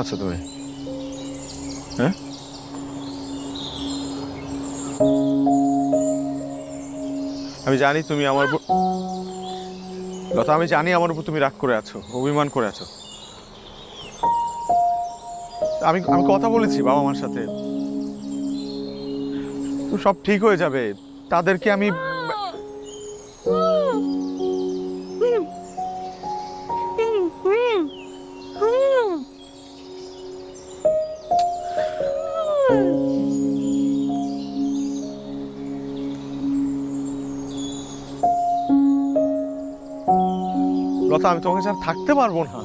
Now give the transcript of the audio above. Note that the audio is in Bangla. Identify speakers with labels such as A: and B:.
A: আছো তুমি? হ্যাঁ, আমি জানি তুমি আমার উপর, লতা, আমি জানি আমার উপর তুমি রাগ করে আছো, অভিমান করে আছো। আমি আমি কথা বলেছি বাবা মার সাথে, তো সব ঠিক হয়ে যাবে। তাদেরকে আমি, লতা, আমি তোমাকে ছাড়া থাকতে পারবো না।